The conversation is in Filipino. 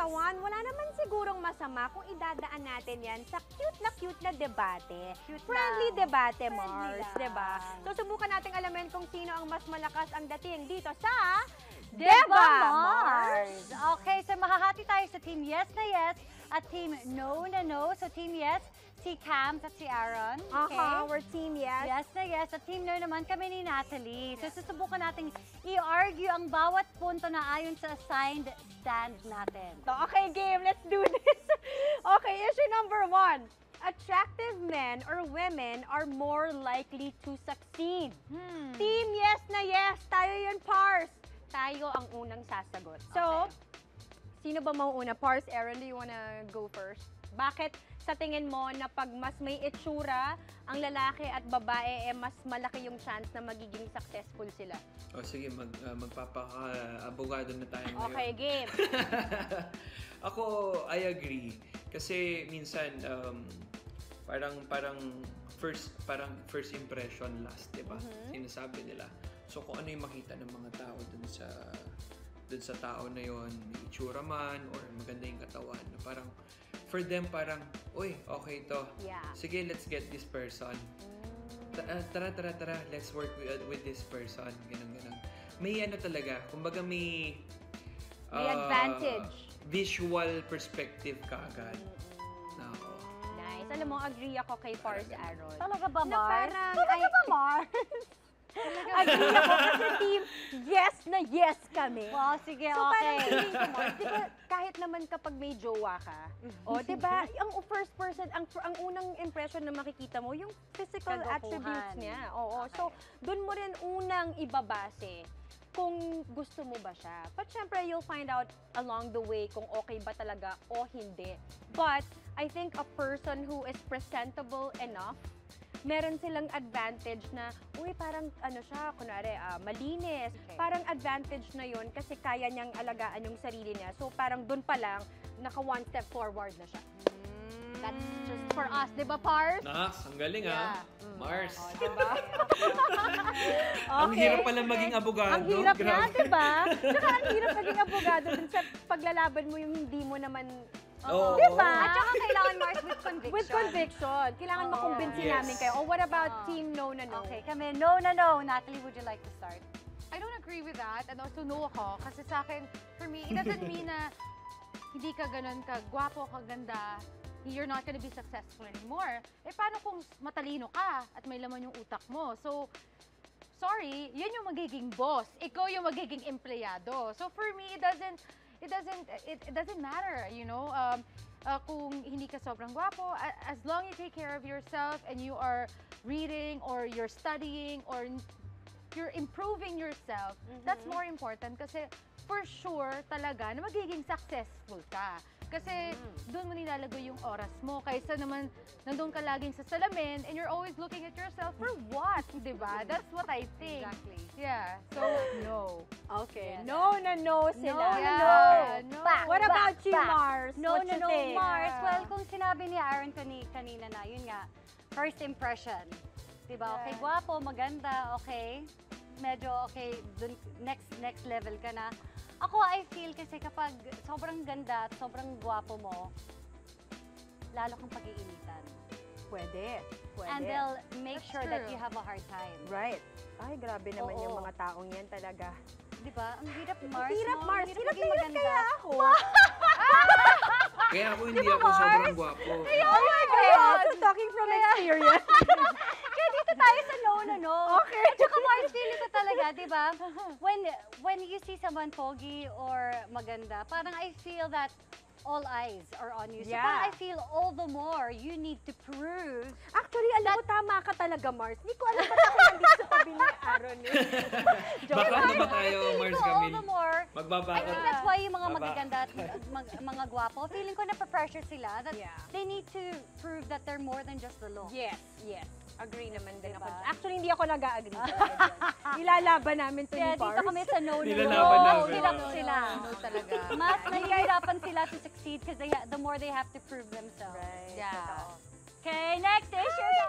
katawan, wala naman sigurong masama kung idadaan natin yan sa cute na debate. Friendly debate, Mars, diba? So, subukan natin alamin kung sino ang mas malakas ang dating dito sa Diba, Mars? Okay, so mahahati tayo sa Team Yes na Yes at Team No na No. So Team Yes, si Cam at si Aaron. Okay? We're Team Yes. Yes na Yes. At Team No naman kami ni Natalie. So susubukan natin i-argue ang bawat punto na ayon sa assigned stand natin. So, okay, game. Let's do this. Okay, issue number 1. Attractive men or women are more likely to succeed. Team Yes na Yes. Tayo yun, Pars. Tayo ang unang sasagot. So, sino ba mauuna? Pars, Aaron, do you wanna go first? Bakit sa tingin mo na pag mas may itsura, ang lalaki at babae, mas malaki yung chance na magiging successful sila? O sige, magpapaka-abogado na tayo ngayon. Okay, game. Ako, I agree. Kasi minsan, parang first impression last, di ba? Sinasabi nila. So kung ano yung makita ng mga tao dun sa tao na yon, may itsura man or maganda yung katawan, parang for them parang, uy, okay to. Yeah. Sige, let's get this person. Tara, let's work with this person. Ganun. May ano talaga, kumbaga may advantage. Visual perspective ka agad. Nice. Alam mo, agree ako kay Pars, Aaron. Talaga ba, Na Mars? parang, Talaga ba, Mars? agree ako kasi team yes na yes kami. Wow, sige, So, okay. parang feeling ko, Mars, di ba, kahit naman kapag may jowa ka, di ba, ang first person, ang unang impression na makikita mo, yung physical Kagwapuhan. attributes niya. Oo. Okay. So, dun mo rin unang ibabase kung gusto mo ba siya. But syempre, you'll find out along the way kung okay ba talaga o hindi. But, I think a person who is presentable enough, meron silang advantage na, uy, parang ano siya, kunwari, malinis. Okay. Parang advantage na yun kasi kaya niyang alagaan yung sarili niya. So, parang dun pa lang, naka one step forward na siya. That's just for us, di ba, Pars? Naks, ang galing Mars. Diba? Ang hirap pala maging abogado. Ang hirap nga, Grabe. diba? Tsaka ang hirap maging abogado dun sa paglalaban mo yung hindi mo naman. Oo. Diba? At saka kailangan, Mars, with conviction. With conviction. Kailangan makumbinsi Yes. namin kayo. Oh, what about team no na no? Okay, kami, no na no. Natalie, would you like to start? I don't agree with that. And also no ako. Kasi sa akin, for me, it doesn't mean na hindi ka ganun ka gwapo, kaganda, you're not gonna be successful anymore. Eh, paano kung matalino ka at may laman yung utak mo? So, sorry, yun yung magiging boss. Ikaw yung magiging empleyado. So, for me, it doesn't matter, you know? Kung hindi ka sobrang gwapo, as long you take care of yourself and you are reading or you're studying or you're improving yourself, that's more important kasi for sure talaga na magiging successful ka. Kasi doon mo nilalagoy yung oras mo kaysa naman nandun ka laging sa salamin and you're always looking at yourself for what, di ba? That's what I think. Exactly. Yeah. So, no. Okay. Yes. No na no sila. No. What about you, Back. Mars? No What na you no, think? Mars. Well, kung sinabi ni Aaron kanina na, yun nga, first impression. Diba? Okay, gwapo, maganda, okay. Medyo okay, dun, next level ka na. Ako, I feel kasi kapag sobrang ganda at sobrang gwapo mo, lalo kang pag-iinitan. Pwede. And they'll make That's sure that true. you have a hard time. Right. Ay, grabe naman Oo. yung mga taong yan talaga. Diba? Ang hirap, Mars. Hirap, no? Mars. Ang Hirap maging na hirap maganda. kaya ako. Kaya ako hindi ako sobrang gwapo. Oh my God! You're also talking from experience. Kaya dito tayo sa no na no. Okay. At saka Mars, feeling ko talaga, di ba? When you see someone pogi or maganda, parang I feel that all eyes are on you. So Yeah. parang I feel all the more you need to prove. Actually, alam mo, tama ka talaga, Mars. Hindi ko alam ba't ako nandito sa tabi ni Aaron. Baka ano ba tayo, Feeling Mars ko all Camille? the more. I Magbabaka. think that's why yung mga Baba. magaganda at mga gwapo, feeling ko na-pressure sila that Yeah. they need to prove that they're more than just the look. Yes, yes. Agree naman din ako. Diba? Actually, hindi ako nag-a-agree. Ilalaban namin to Kaya ni dito Pars. kami sa no na no. Nilalaban namin. Hirap sila. No talaga. Mas nahihirapan sila to succeed because the more they have to prove themselves. Right. Yeah. Okay, next issue.